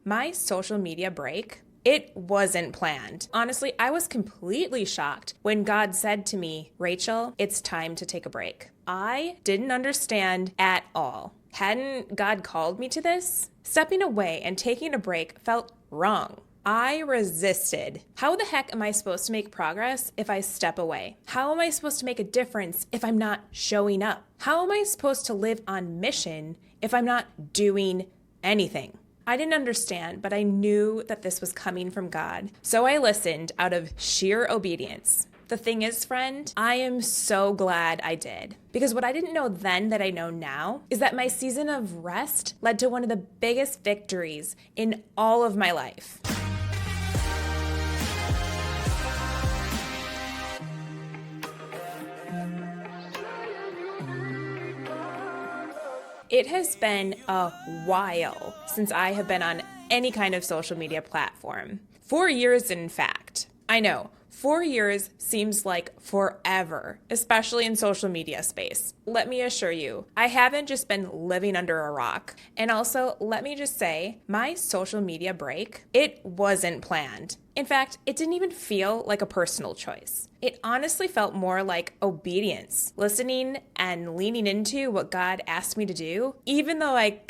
My social media break, it wasn't planned. Honestly, I was completely shocked when God said to me, Rachel, it's time to take a break. I didn't understand at all. Hadn't God called me to this? Stepping away and taking a break felt wrong. I resisted. How the heck am I supposed to make progress if I step away? How am I supposed to make a difference if I'm not showing up? How am I supposed to live on mission if I'm not doing anything? I didn't understand, but I knew that this was coming from God. So I listened out of sheer obedience. The thing is, friend, I am so glad I did. Because what I didn't know then that I know now is that my season of rest led to one of the biggest victories in all of my life. It has been a while since I have been on any kind of social media platform. 4 years, in fact. I know, 4 years seems like forever, especially in social media space. Let me assure you, I haven't just been living under a rock. And also, let me just say, my social media break, it wasn't planned. In fact, it didn't even feel like a personal choice. It honestly felt more like obedience, listening and leaning into what God asked me to do, even though I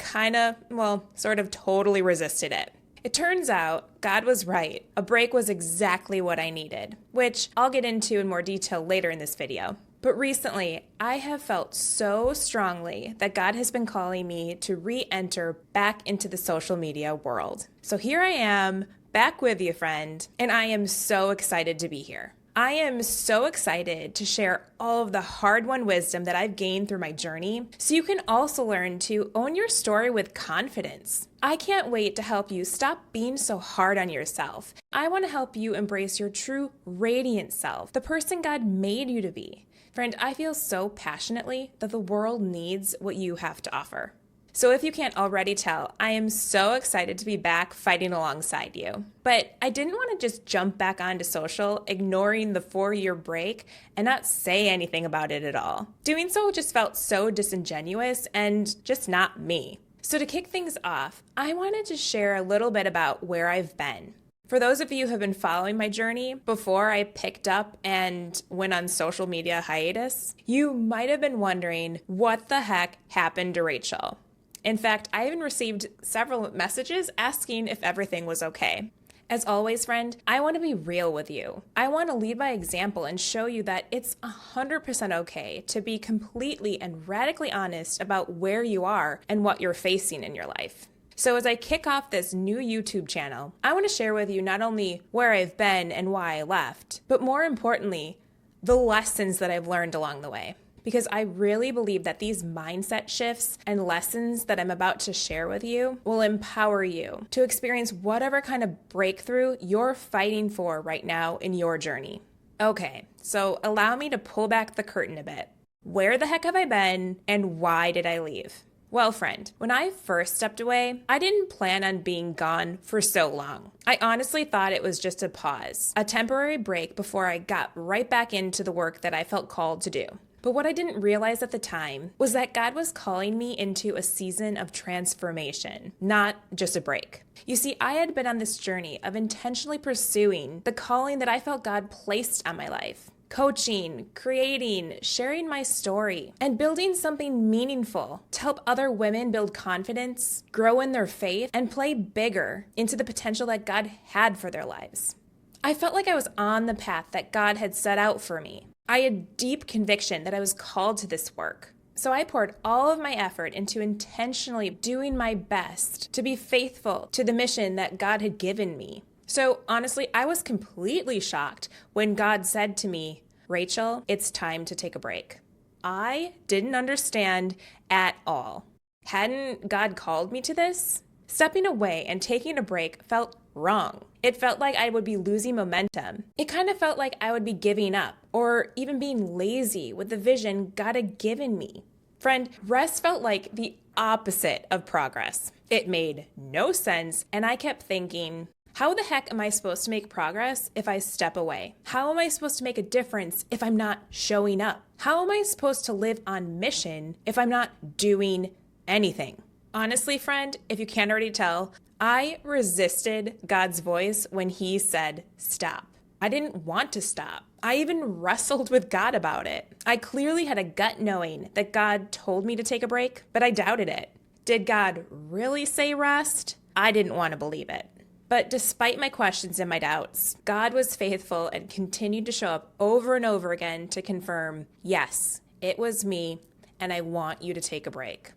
sort of totally resisted it. It turns out God was right. A break was exactly what I needed, which I'll get into in more detail later in this video. But recently, I have felt so strongly that God has been calling me to re-enter back into the social media world. So here I am, back with you, friend, and I am so excited to be here. I am so excited to share all of the hard-won wisdom that I've gained through my journey so you can also learn to own your story with confidence. I can't wait to help you stop being so hard on yourself. I want to help you embrace your true radiant self, the person God made you to be. Friend, I feel so passionately that the world needs what you have to offer. So if you can't already tell, I am so excited to be back fighting alongside you. But I didn't want to just jump back onto social, ignoring the 4-year break and not say anything about it at all. Doing so just felt so disingenuous and just not me. So to kick things off, I wanted to share a little bit about where I've been. For those of you who have been following my journey before I picked up and went on social media hiatus, you might have been wondering what the heck happened to Rachel. In fact, I even received several messages asking if everything was okay. As always, friend, I want to be real with you. I want to lead by example and show you that it's 100% okay to be completely and radically honest about where you are and what you're facing in your life. So as I kick off this new YouTube channel, I want to share with you not only where I've been and why I left, but more importantly, the lessons that I've learned along the way. Because I really believe that these mindset shifts and lessons that I'm about to share with you will empower you to experience whatever kind of breakthrough you're fighting for right now in your journey. Okay, so allow me to pull back the curtain a bit. Where the heck have I been and why did I leave? Well, friend, when I first stepped away, I didn't plan on being gone for so long. I honestly thought it was just a pause, a temporary break before I got right back into the work that I felt called to do. But what I didn't realize at the time was that God was calling me into a season of transformation, not just a break. You see, I had been on this journey of intentionally pursuing the calling that I felt God placed on my life. Coaching, creating, sharing my story, and building something meaningful to help other women build confidence, grow in their faith, and play bigger into the potential that God had for their lives. I felt like I was on the path that God had set out for me. I had deep conviction that I was called to this work. So I poured all of my effort into intentionally doing my best to be faithful to the mission that God had given me. So honestly, I was completely shocked when God said to me, Rachel, it's time to take a break. I didn't understand at all. Hadn't God called me to this? Stepping away and taking a break felt wrong. It felt like I would be losing momentum. It kind of felt like I would be giving up or even being lazy with the vision God had given me. Friend, rest felt like the opposite of progress. It made no sense, and I kept thinking, how the heck am I supposed to make progress if I step away? How am I supposed to make a difference if I'm not showing up? How am I supposed to live on mission if I'm not doing anything? Honestly, friend, if you can't already tell, I resisted God's voice when he said, stop. I didn't want to stop. I even wrestled with God about it. I clearly had a gut knowing that God told me to take a break, but I doubted it. Did God really say rest? I didn't want to believe it. But despite my questions and my doubts, God was faithful and continued to show up over and over again to confirm, yes, it was me, and I want you to take a break.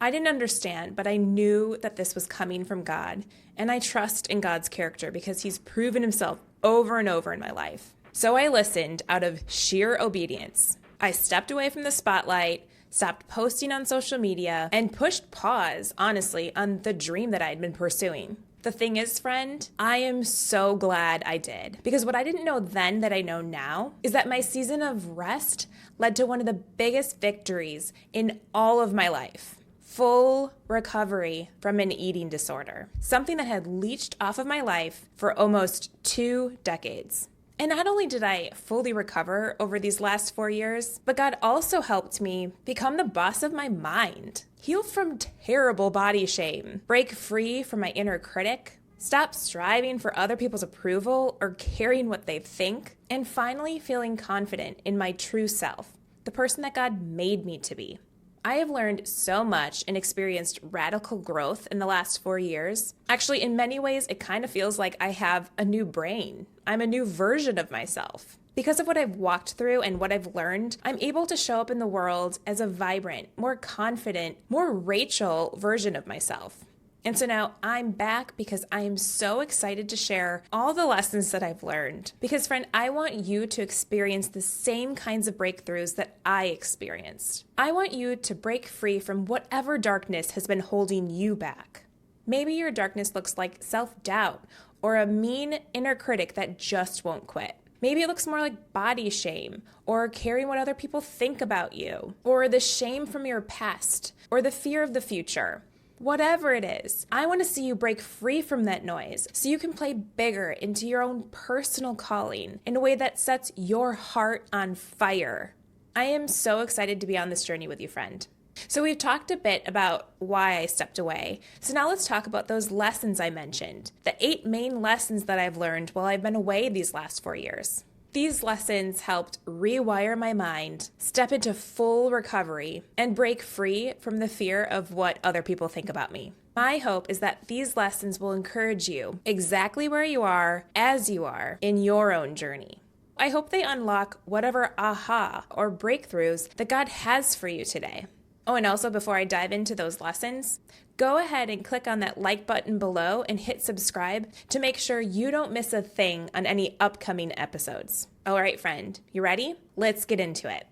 I didn't understand, but I knew that this was coming from God, and I trust in God's character because he's proven himself over and over in my life. So I listened out of sheer obedience. I stepped away from the spotlight, stopped posting on social media, and pushed pause, honestly, on the dream that I had been pursuing. The thing is, friend, I am so glad I did, because what I didn't know then that I know now is that my season of rest led to one of the biggest victories in all of my life. Full recovery from an eating disorder, something that had leached off of my life for almost 2 decades. And not only did I fully recover over these last 4 years, but God also helped me become the boss of my mind, heal from terrible body shame, break free from my inner critic, stop striving for other people's approval or caring what they think, and finally feeling confident in my true self, the person that God made me to be. I have learned so much and experienced radical growth in the last 4 years. Actually, in many ways, it kind of feels like I have a new brain. I'm a new version of myself. Because of what I've walked through and what I've learned, I'm able to show up in the world as a vibrant, more confident, more Rachel version of myself. And so now I'm back because I am so excited to share all the lessons that I've learned. Because friend, I want you to experience the same kinds of breakthroughs that I experienced. I want you to break free from whatever darkness has been holding you back. Maybe your darkness looks like self-doubt or a mean inner critic that just won't quit. Maybe it looks more like body shame or caring what other people think about you or the shame from your past or the fear of the future. Whatever it is, I want to see you break free from that noise so you can play bigger into your own personal calling in a way that sets your heart on fire. I am so excited to be on this journey with you, friend. So we've talked a bit about why I stepped away. So now let's talk about those lessons I mentioned, the 8 main lessons that I've learned while I've been away these last 4 years. These lessons helped rewire my mind, step into full recovery, and break free from the fear of what other people think about me. My hope is that these lessons will encourage you exactly where you are, as you are, in your own journey. I hope they unlock whatever aha or breakthroughs that God has for you today. Oh, and also before I dive into those lessons, go ahead and click on that like button below and hit subscribe to make sure you don't miss a thing on any upcoming episodes. All right, friend, you ready? Let's get into it.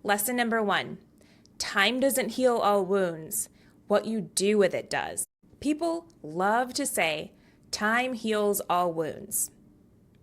Lesson number 1, time doesn't heal all wounds. What you do with it does. People love to say, time heals all wounds.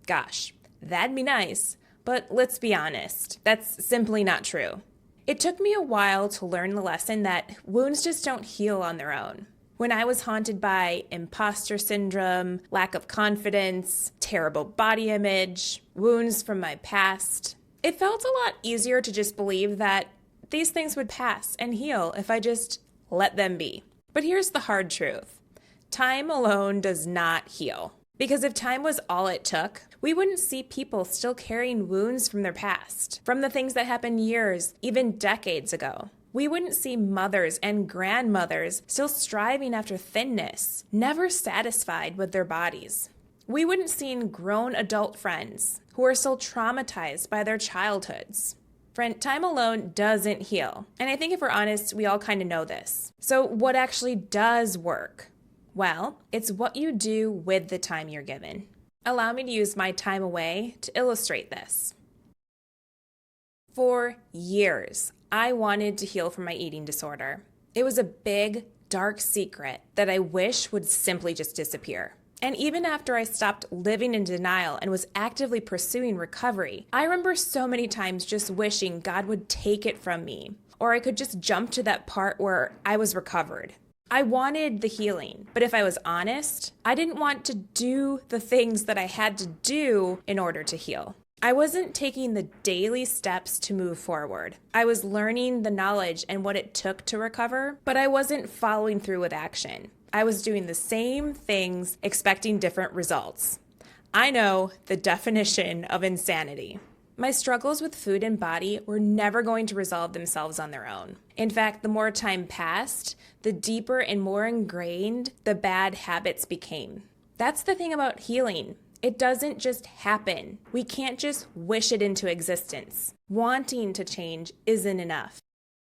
Gosh, that'd be nice, but let's be honest, that's simply not true. It took me a while to learn the lesson that wounds just don't heal on their own. When I was haunted by imposter syndrome, lack of confidence, terrible body image, wounds from my past, it felt a lot easier to just believe that these things would pass and heal if I just let them be. But here's the hard truth. Time alone does not heal. Because if time was all it took, we wouldn't see people still carrying wounds from their past, from the things that happened years, even decades ago. We wouldn't see mothers and grandmothers still striving after thinness, never satisfied with their bodies. We wouldn't see grown adult friends who are still traumatized by their childhoods. Friend, time alone doesn't heal. And I think if we're honest, we all kind of know this. So what actually does work? Well, it's what you do with the time you're given. Allow me to use my time away to illustrate this. For years, I wanted to heal from my eating disorder. It was a big, dark secret that I wish would simply just disappear. And even after I stopped living in denial and was actively pursuing recovery, I remember so many times just wishing God would take it from me, or I could just jump to that part where I was recovered. I wanted the healing, but if I was honest, I didn't want to do the things that I had to do in order to heal. I wasn't taking the daily steps to move forward. I was learning the knowledge and what it took to recover, but I wasn't following through with action. I was doing the same things, expecting different results. I know the definition of insanity. My struggles with food and body were never going to resolve themselves on their own. In fact, the more time passed, the deeper and more ingrained the bad habits became. That's the thing about healing. It doesn't just happen. We can't just wish it into existence. Wanting to change isn't enough.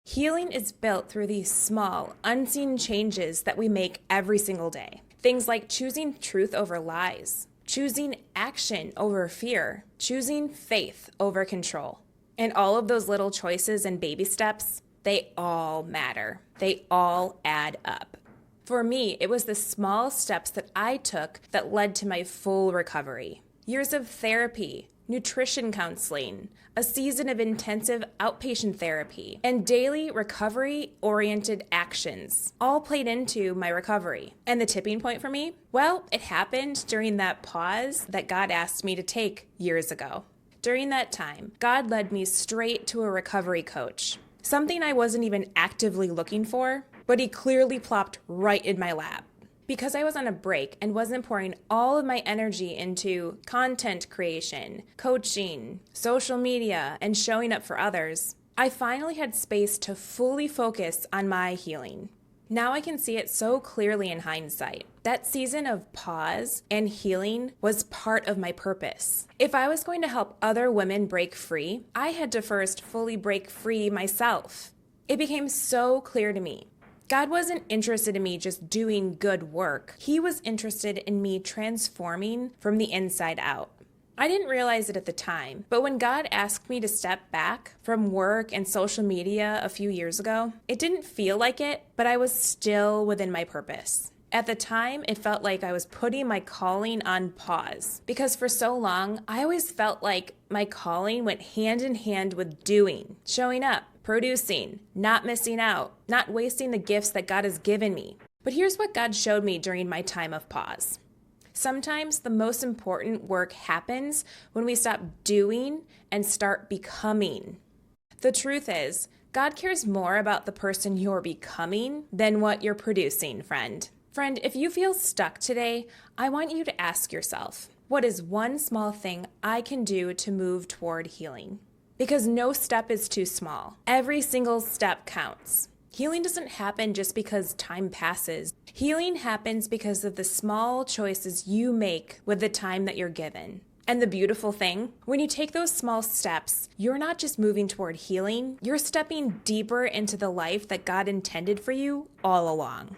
Healing is built through these small, unseen changes that we make every single day. Things like choosing truth over lies, choosing action over fear, choosing faith over control. And all of those little choices and baby steps, they all matter. They all add up. For me, it was the small steps that I took that led to my full recovery. Years of therapy, nutrition counseling, a season of intensive outpatient therapy, and daily recovery-oriented actions all played into my recovery. And the tipping point for me? Well, it happened during that pause that God asked me to take years ago. During that time, God led me straight to a recovery coach, something I wasn't even actively looking for, but he clearly plopped right in my lap. Because I was on a break and wasn't pouring all of my energy into content creation, coaching, social media, and showing up for others, I finally had space to fully focus on my healing. Now I can see it so clearly in hindsight. That season of pause and healing was part of my purpose. If I was going to help other women break free, I had to first fully break free myself. It became so clear to me. God wasn't interested in me just doing good work. He was interested in me transforming from the inside out. I didn't realize it at the time, but when God asked me to step back from work and social media a few years ago, it didn't feel like it, but I was still within my purpose. At the time, it felt like I was putting my calling on pause because for so long, I always felt like my calling went hand in hand with doing, showing up, producing, not missing out, not wasting the gifts that God has given me. But here's what God showed me during my time of pause. Sometimes the most important work happens when we stop doing and start becoming. The truth is, God cares more about the person you're becoming than what you're producing, friend. Friend, if you feel stuck today, I want you to ask yourself, what is one small thing I can do to move toward healing? Because no step is too small. Every single step counts. Healing doesn't happen just because time passes. Healing happens because of the small choices you make with the time that you're given. And the beautiful thing, when you take those small steps, you're not just moving toward healing, you're stepping deeper into the life that God intended for you all along.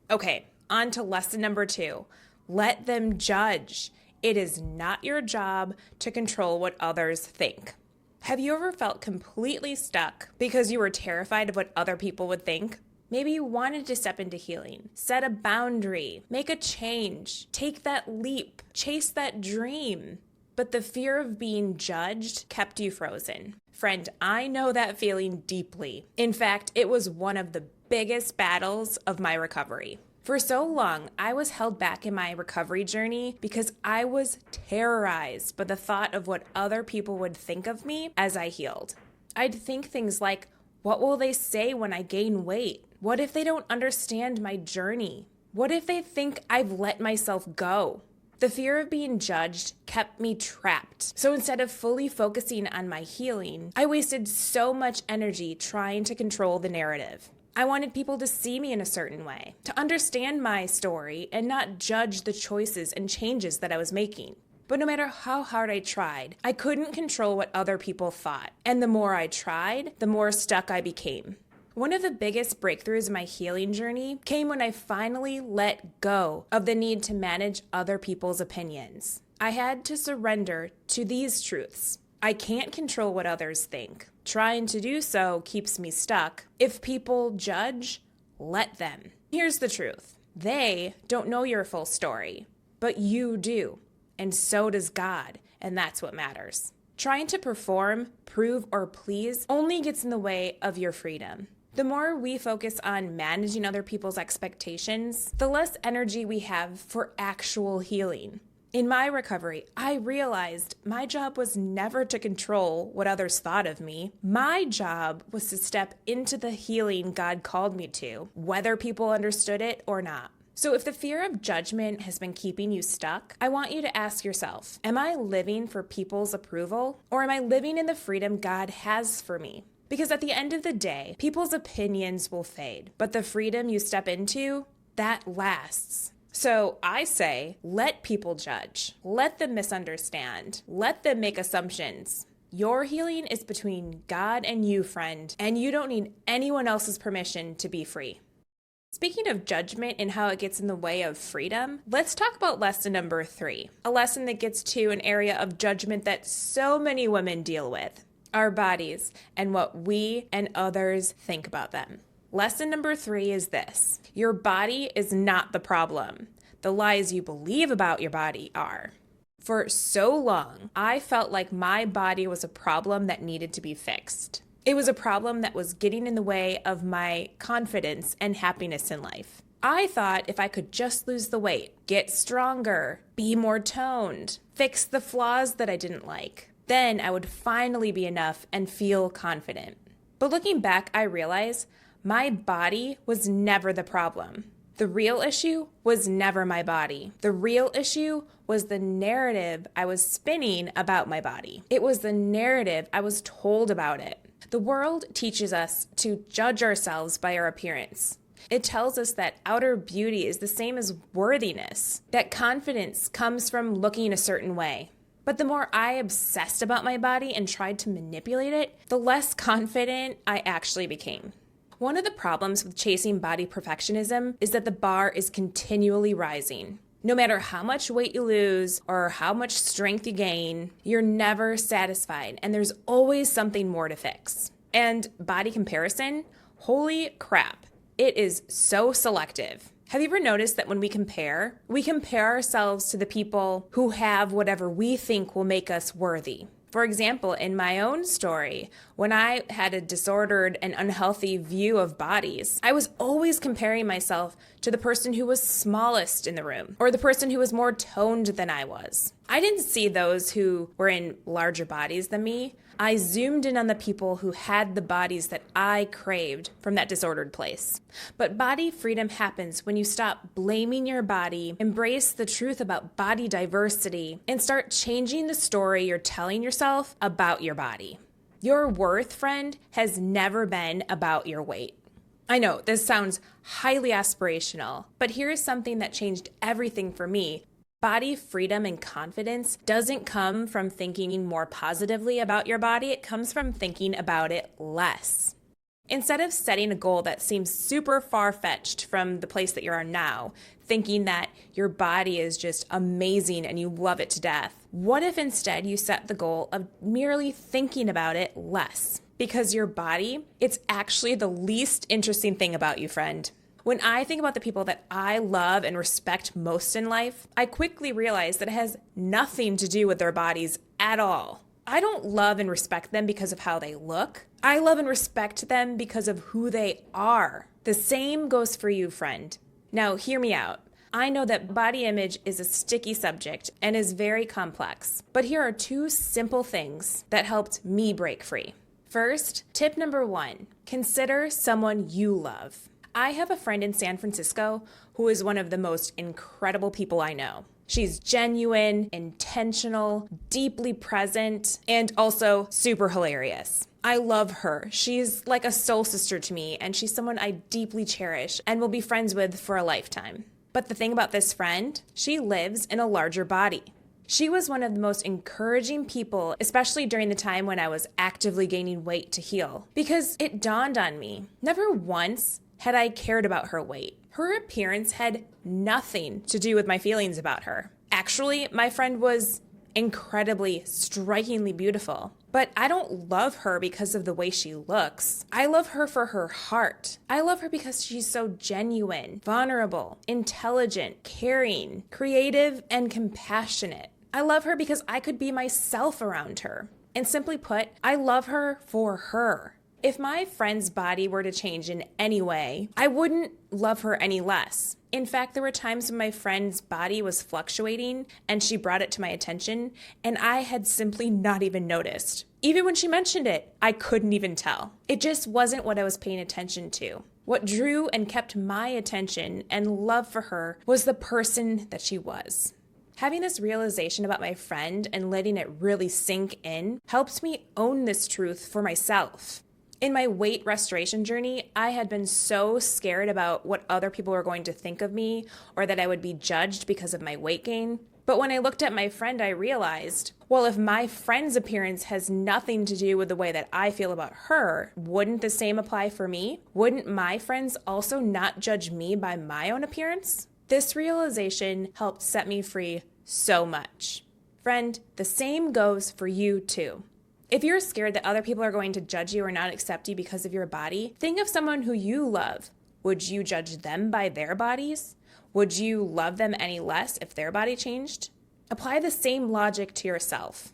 Okay, on to lesson number 2. Let them judge. It is not your job to control what others think. Have you ever felt completely stuck because you were terrified of what other people would think? Maybe you wanted to step into healing, set a boundary, make a change, take that leap, chase that dream. But the fear of being judged kept you frozen. Friend, I know that feeling deeply. In fact, it was one of the biggest battles of my recovery. For so long, I was held back in my recovery journey because I was terrorized by the thought of what other people would think of me as I healed. I'd think things like, what will they say when I gain weight? What if they don't understand my journey? What if they think I've let myself go? The fear of being judged kept me trapped. So instead of fully focusing on my healing, I wasted so much energy trying to control the narrative. I wanted people to see me in a certain way, to understand my story and not judge the choices and changes that I was making. But no matter how hard I tried, I couldn't control what other people thought. And the more I tried, the more stuck I became. One of the biggest breakthroughs in my healing journey came when I finally let go of the need to manage other people's opinions. I had to surrender to these truths. I can't control what others think. Trying to do so keeps me stuck. If people judge, let them. Here's the truth. They don't know your full story, but you do. And so does God, and that's what matters. Trying to perform, prove, or please only gets in the way of your freedom. The more we focus on managing other people's expectations, the less energy we have for actual healing. In my recovery, I realized my job was never to control what others thought of me. My job was to step into the healing God called me to, whether people understood it or not. So if the fear of judgment has been keeping you stuck, I want you to ask yourself, am I living for people's approval, or am I living in the freedom God has for me? Because at the end of the day, people's opinions will fade, but the freedom you step into, that lasts. So I say, let people judge, let them misunderstand, let them make assumptions. Your healing is between God and you, friend, and you don't need anyone else's permission to be free. Speaking of judgment and how it gets in the way of freedom, let's talk about lesson number 3, a lesson that gets to an area of judgment that so many women deal with, our bodies and what we and others think about them. Lesson number 3 is this: your body is not the problem. The lies you believe about your body are. For so long, I felt like my body was a problem that needed to be fixed. It was a problem that was getting in the way of my confidence and happiness in life. I thought if I could just lose the weight, get stronger, be more toned, fix the flaws that I didn't like, then I would finally be enough and feel confident. But looking back, I realized my body was never the problem. The real issue was never my body. The real issue was the narrative I was spinning about my body. It was the narrative I was told about it. The world teaches us to judge ourselves by our appearance. It tells us that outer beauty is the same as worthiness, that confidence comes from looking a certain way. But the more I obsessed about my body and tried to manipulate it, the less confident I actually became. One of the problems with chasing body perfectionism is that the bar is continually rising. No matter how much weight you lose or how much strength you gain, you're never satisfied, and there's always something more to fix. And body comparison, holy crap, it is so selective. Have you ever noticed that when we compare ourselves to the people who have whatever we think will make us worthy? For example, in my own story, when I had a disordered and unhealthy view of bodies, I was always comparing myself to the person who was smallest in the room or the person who was more toned than I was. I didn't see those who were in larger bodies than me. I zoomed in on the people who had the bodies that I craved from that disordered place. But body freedom happens when you stop blaming your body, embrace the truth about body diversity, and start changing the story you're telling yourself about your body. Your worth, friend, has never been about your weight. I know this sounds highly aspirational, but here is something that changed everything for me. Body freedom and confidence doesn't come from thinking more positively about your body. It comes from thinking about it less. Instead of setting a goal that seems super far-fetched from the place that you are now, thinking that your body is just amazing and you love it to death, what if instead you set the goal of merely thinking about it less? Because your body, it's actually the least interesting thing about you, friend. When I think about the people that I love and respect most in life, I quickly realize that it has nothing to do with their bodies at all. I don't love and respect them because of how they look. I love and respect them because of who they are. The same goes for you, friend. Now, hear me out. I know that body image is a sticky subject and is very complex, but here are 2 simple things that helped me break free. First, tip number 1, consider someone you love. I have a friend in San Francisco who is one of the most incredible people I know. She's genuine, intentional, deeply present, and also super hilarious. I love her. She's like a soul sister to me, and she's someone I deeply cherish and will be friends with for a lifetime. But the thing about this friend, she lives in a larger body. She was one of the most encouraging people, especially during the time when I was actively gaining weight to heal, because it dawned on me, never once had I cared about her weight. Her appearance had nothing to do with my feelings about her. Actually, my friend was incredibly, strikingly beautiful. But I don't love her because of the way she looks. I love her for her heart. I love her because she's so genuine, vulnerable, intelligent, caring, creative, and compassionate. I love her because I could be myself around her. And simply put, I love her for her. If my friend's body were to change in any way, I wouldn't love her any less. In fact, there were times when my friend's body was fluctuating and she brought it to my attention, and I had simply not even noticed. Even when she mentioned it, I couldn't even tell. It just wasn't what I was paying attention to. What drew and kept my attention and love for her was the person that she was. Having this realization about my friend and letting it really sink in helped me own this truth for myself. In my weight restoration journey, I had been so scared about what other people were going to think of me or that I would be judged because of my weight gain. But when I looked at my friend, I realized, well, if my friend's appearance has nothing to do with the way that I feel about her, wouldn't the same apply for me? Wouldn't my friends also not judge me by my own appearance? This realization helped set me free so much. Friend, the same goes for you too. If you're scared that other people are going to judge you or not accept you because of your body, think of someone who you love. Would you judge them by their bodies? Would you love them any less if their body changed? Apply the same logic to yourself.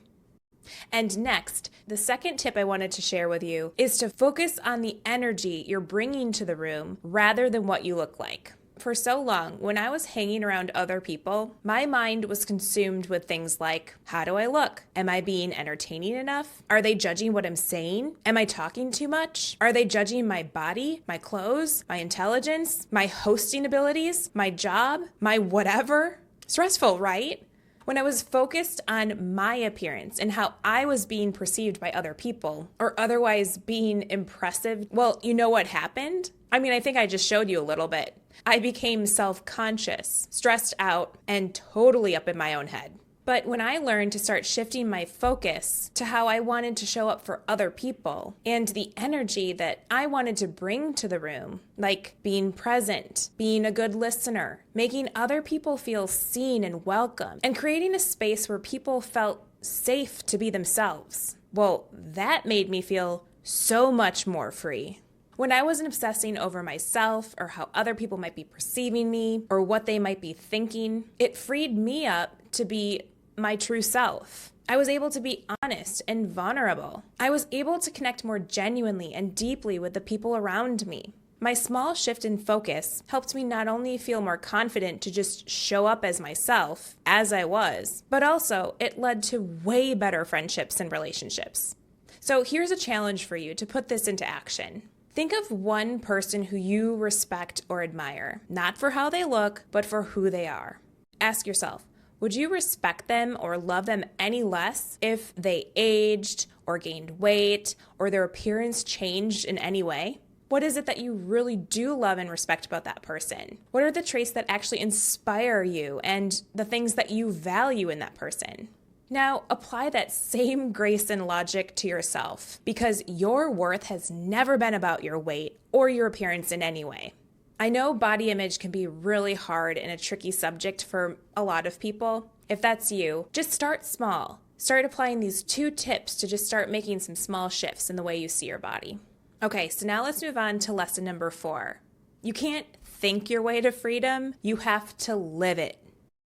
And next, the second tip I wanted to share with you is to focus on the energy you're bringing to the room rather than what you look like. For so long, when I was hanging around other people, my mind was consumed with things like, how do I look? Am I being entertaining enough? Are they judging what I'm saying? Am I talking too much? Are they judging my body, my clothes, my intelligence, my hosting abilities, my job, my whatever? Stressful, right? When I was focused on my appearance and how I was being perceived by other people or otherwise being impressive, well, you know what happened? I think I just showed you a little bit. I became self-conscious, stressed out, and totally up in my own head. But when I learned to start shifting my focus to how I wanted to show up for other people and the energy that I wanted to bring to the room, like being present, being a good listener, making other people feel seen and welcome, and creating a space where people felt safe to be themselves, well, that made me feel so much more free. When I wasn't obsessing over myself or how other people might be perceiving me or what they might be thinking, it freed me up to be my true self. I was able to be honest and vulnerable. I was able to connect more genuinely and deeply with the people around me. My small shift in focus helped me not only feel more confident to just show up as myself, as I was, but also it led to way better friendships and relationships. So here's a challenge for you to put this into action. Think of one person who you respect or admire, not for how they look, but for who they are. Ask yourself, would you respect them or love them any less if they aged or gained weight or their appearance changed in any way? What is it that you really do love and respect about that person? What are the traits that actually inspire you and the things that you value in that person? Now, apply that same grace and logic to yourself because your worth has never been about your weight or your appearance in any way. I know body image can be really hard and a tricky subject for a lot of people. If that's you, just start small. Start applying these 2 tips to just start making some small shifts in the way you see your body. Okay, so now let's move on to lesson number 4. You can't think your way to freedom, you have to live it.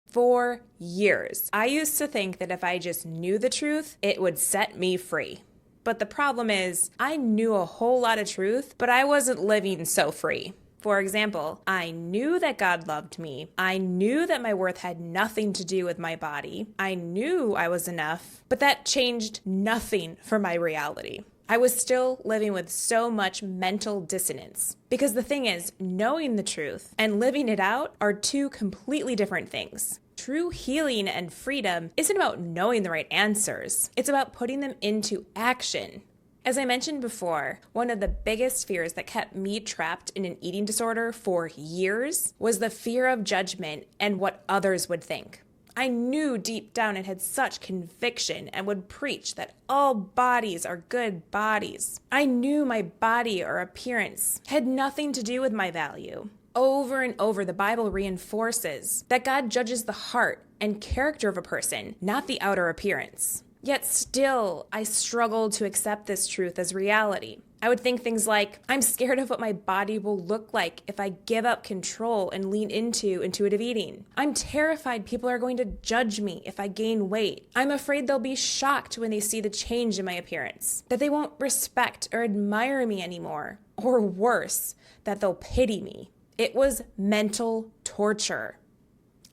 For years, I used to think that if I just knew the truth, it would set me free. But the problem is, I knew a whole lot of truth, but I wasn't living so free. For example, I knew that God loved me. I knew that my worth had nothing to do with my body. I knew I was enough, but that changed nothing for my reality. I was still living with so much mental dissonance. Because the thing is, knowing the truth and living it out are 2 completely different things. True healing and freedom isn't about knowing the right answers. It's about putting them into action. As I mentioned before, one of the biggest fears that kept me trapped in an eating disorder for years was the fear of judgment and what others would think. I knew deep down and had such conviction and would preach that all bodies are good bodies. I knew my body or appearance had nothing to do with my value. Over and over, the Bible reinforces that God judges the heart and character of a person, not the outer appearance. Yet still, I struggled to accept this truth as reality. I would think things like, I'm scared of what my body will look like if I give up control and lean into intuitive eating. I'm terrified people are going to judge me if I gain weight. I'm afraid they'll be shocked when they see the change in my appearance, that they won't respect or admire me anymore, or worse, that they'll pity me. It was mental torture.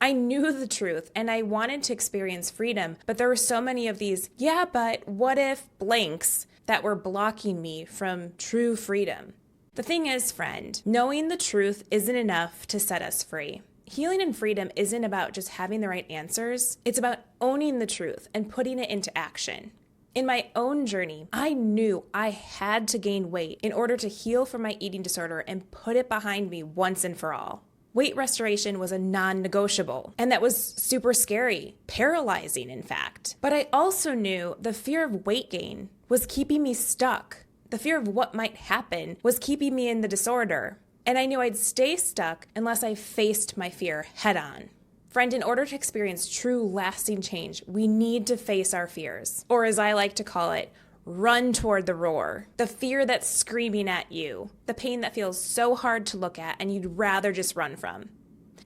I knew the truth and I wanted to experience freedom, but there were so many of these, yeah, but what if blanks that were blocking me from true freedom. The thing is, friend, knowing the truth isn't enough to set us free. Healing and freedom isn't about just having the right answers. It's about owning the truth and putting it into action. In my own journey, I knew I had to gain weight in order to heal from my eating disorder and put it behind me once and for all. Weight restoration was a non-negotiable, and that was super scary, paralyzing in fact. But I also knew the fear of weight gain was keeping me stuck. The fear of what might happen was keeping me in the disorder. And I knew I'd stay stuck unless I faced my fear head on. Friend, in order to experience true lasting change, we need to face our fears. Or as I like to call it, run toward the roar. The fear that's screaming at you. The pain that feels so hard to look at and you'd rather just run from.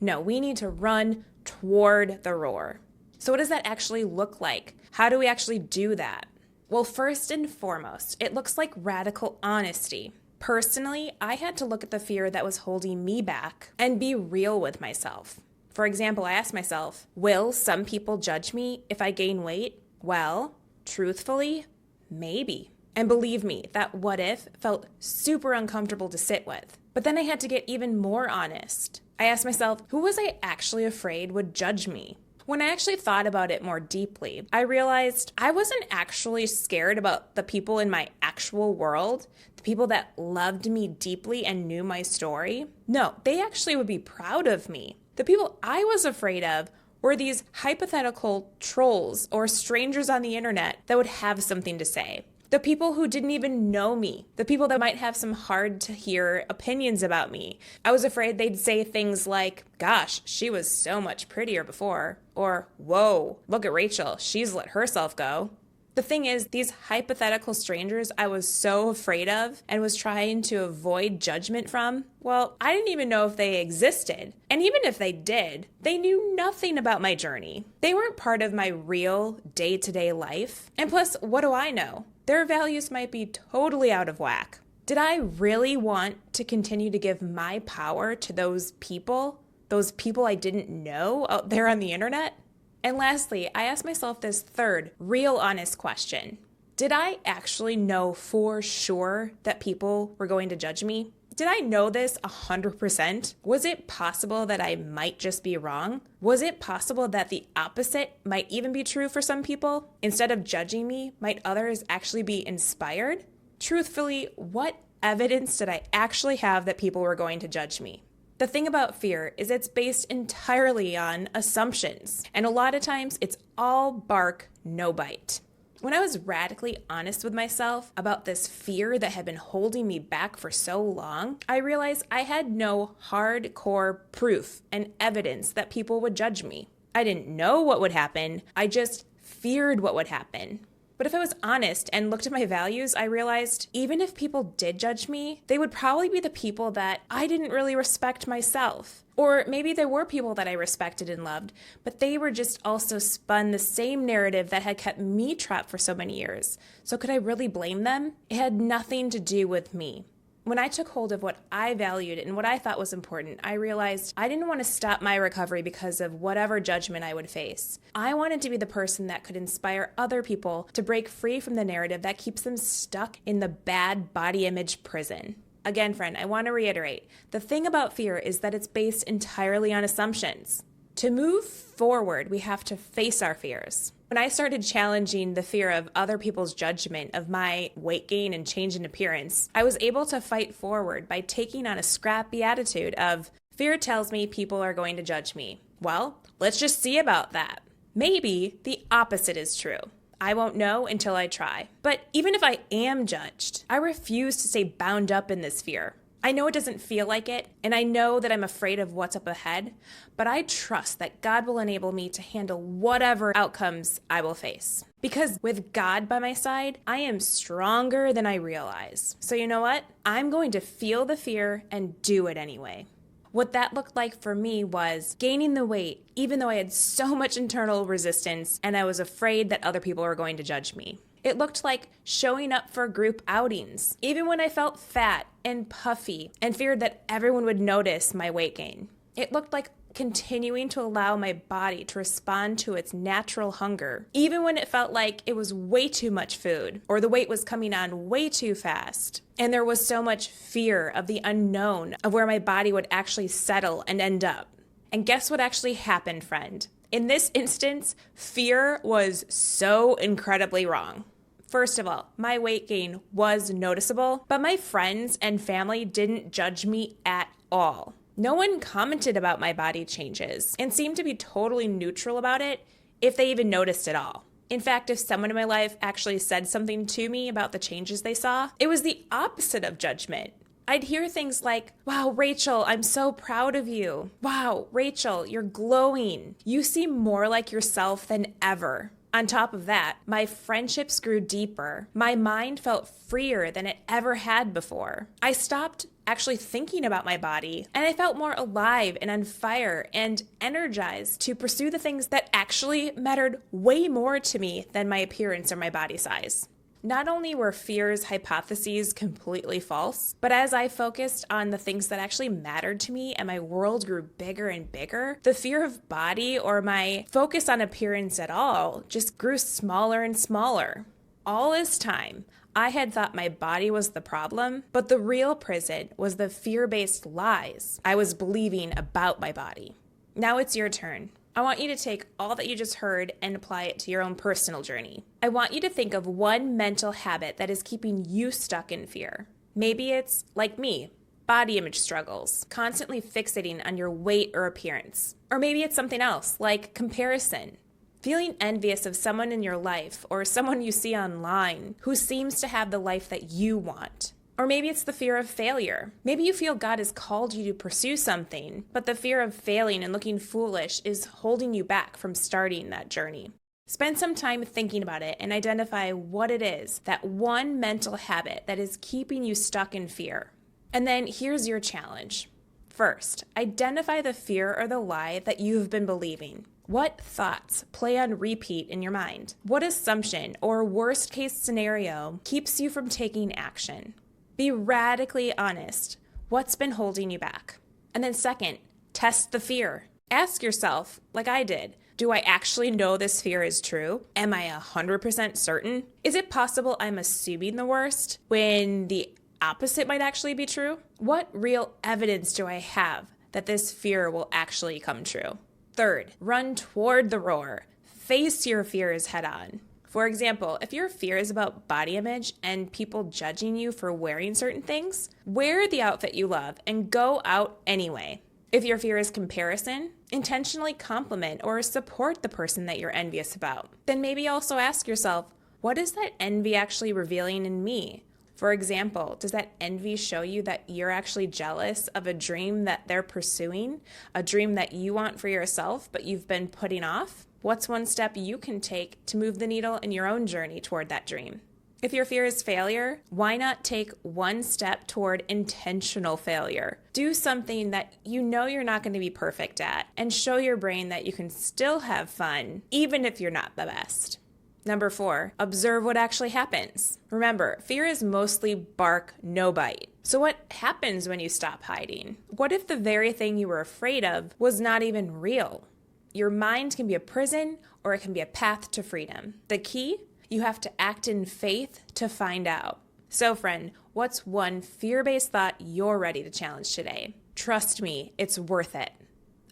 No, we need to run toward the roar. So what does that actually look like? How do we actually do that? Well, first and foremost, it looks like radical honesty. Personally, I had to look at the fear that was holding me back and be real with myself. For example, I asked myself, will some people judge me if I gain weight? Well, truthfully, maybe. And believe me, that what if felt super uncomfortable to sit with. But then I had to get even more honest. I asked myself, who was I actually afraid would judge me? When I actually thought about it more deeply, I realized I wasn't actually scared about the people in my actual world, the people that loved me deeply and knew my story. No, they actually would be proud of me. The people I was afraid of were these hypothetical trolls or strangers on the internet that would have something to say. The people who didn't even know me, the people that might have some hard to hear opinions about me. I was afraid they'd say things like, gosh, she was so much prettier before, or whoa, look at Rachel, she's let herself go. The thing is, these hypothetical strangers I was so afraid of and was trying to avoid judgment from, well, I didn't even know if they existed. And even if they did, they knew nothing about my journey. They weren't part of my real day-to-day life. And plus, what do I know? Their values might be totally out of whack. Did I really want to continue to give my power to those people I didn't know out there on the internet? And lastly, I asked myself this third, real honest question. Did I actually know for sure that people were going to judge me? Did I know this 100%? Was it possible that I might just be wrong? Was it possible that the opposite might even be true for some people? Instead of judging me, might others actually be inspired? Truthfully, what evidence did I actually have that people were going to judge me? The thing about fear is it's based entirely on assumptions. And a lot of times it's all bark, no bite. When I was radically honest with myself about this fear that had been holding me back for so long, I realized I had no hardcore proof and evidence that people would judge me. I didn't know what would happen. I just feared what would happen. But if I was honest and looked at my values, I realized even if people did judge me, they would probably be the people that I didn't really respect myself. Or maybe there were people that I respected and loved, but they were just also spun the same narrative that had kept me trapped for so many years. So could I really blame them? It had nothing to do with me. When I took hold of what I valued and what I thought was important, I realized I didn't want to stop my recovery because of whatever judgment I would face. I wanted to be the person that could inspire other people to break free from the narrative that keeps them stuck in the bad body image prison. Again, friend, I want to reiterate, the thing about fear is that it's based entirely on assumptions. To move forward, we have to face our fears. When I started challenging the fear of other people's judgment of my weight gain and change in appearance, I was able to fight forward by taking on a scrappy attitude of, fear tells me people are going to judge me. Well, let's just see about that. Maybe the opposite is true. I won't know until I try. But even if I am judged, I refuse to stay bound up in this fear. I know it doesn't feel like it, and I know that I'm afraid of what's up ahead, but I trust that God will enable me to handle whatever outcomes I will face. Because with God by my side, I am stronger than I realize. So you know what? I'm going to feel the fear and do it anyway. What that looked like for me was gaining the weight, even though I had so much internal resistance and I was afraid that other people were going to judge me. It looked like showing up for group outings, even when I felt fat and puffy and feared that everyone would notice my weight gain. It looked like continuing to allow my body to respond to its natural hunger, even when it felt like it was way too much food or the weight was coming on way too fast. And there was so much fear of the unknown of where my body would actually settle and end up. And guess what actually happened, friend? In this instance, fear was so incredibly wrong. First of all, my weight gain was noticeable, but my friends and family didn't judge me at all. No one commented about my body changes and seemed to be totally neutral about it, if they even noticed at all. In fact, if someone in my life actually said something to me about the changes they saw, it was the opposite of judgment. I'd hear things like, "Wow, Rachel, I'm so proud of you. Wow, Rachel, you're glowing. You seem more like yourself than ever." On top of that, my friendships grew deeper. My mind felt freer than it ever had before. I stopped actually thinking about my body, and I felt more alive and on fire and energized to pursue the things that actually mattered way more to me than my appearance or my body size. Not only were fear's hypotheses completely false, but as I focused on the things that actually mattered to me and my world grew bigger and bigger, the fear of body or my focus on appearance at all just grew smaller and smaller. All this time, I had thought my body was the problem, but the real prison was the fear-based lies I was believing about my body. Now it's your turn. I want you to take all that you just heard and apply it to your own personal journey. I want you to think of one mental habit that is keeping you stuck in fear. Maybe it's, like me, body image struggles, constantly fixating on your weight or appearance. Or maybe it's something else, like comparison. Feeling envious of someone in your life or someone you see online who seems to have the life that you want. Or maybe it's the fear of failure. Maybe you feel God has called you to pursue something, but the fear of failing and looking foolish is holding you back from starting that journey. Spend some time thinking about it and identify what it is, that one mental habit that is keeping you stuck in fear. And then here's your challenge. First, identify the fear or the lie that you've been believing. What thoughts play on repeat in your mind? What assumption or worst case scenario keeps you from taking action? Be radically honest. What's been holding you back? And then second, test the fear. Ask yourself, like I did, do I actually know this fear is true? Am I 100% certain? Is it possible I'm assuming the worst when the opposite might actually be true? What real evidence do I have that this fear will actually come true? Third, run toward the roar. Face your fears head on. For example, if your fear is about body image and people judging you for wearing certain things, wear the outfit you love and go out anyway. If your fear is comparison, intentionally compliment or support the person that you're envious about. Then maybe also ask yourself, what is that envy actually revealing in me? For example, does that envy show you that you're actually jealous of a dream that they're pursuing, a dream that you want for yourself but you've been putting off? What's one step you can take to move the needle in your own journey toward that dream? If your fear is failure, why not take one step toward intentional failure? Do something that you know you're not going to be perfect at and show your brain that you can still have fun, even if you're not the best. Number 4, observe what actually happens. Remember, fear is mostly bark, no bite. So what happens when you stop hiding? What if the very thing you were afraid of was not even real? Your mind can be a prison or it can be a path to freedom. The key? You have to act in faith to find out. So friend, what's one fear-based thought you're ready to challenge today? Trust me, it's worth it.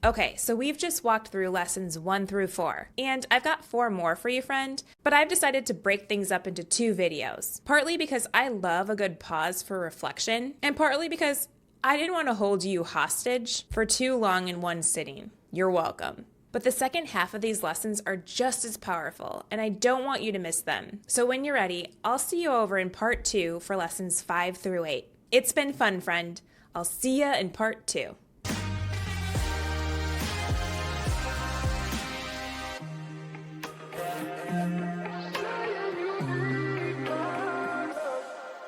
Okay, so we've just walked through lessons 1 through 4, and I've got 4 more for you, friend, but I've decided to break things up into 2 videos, partly because I love a good pause for reflection, and partly because I didn't want to hold you hostage for too long in one sitting. You're welcome. But the second half of these lessons are just as powerful, and I don't want you to miss them. So when you're ready, I'll see you over in part 2 for lessons 5 through 8. It's been fun, friend. I'll see ya in part 2.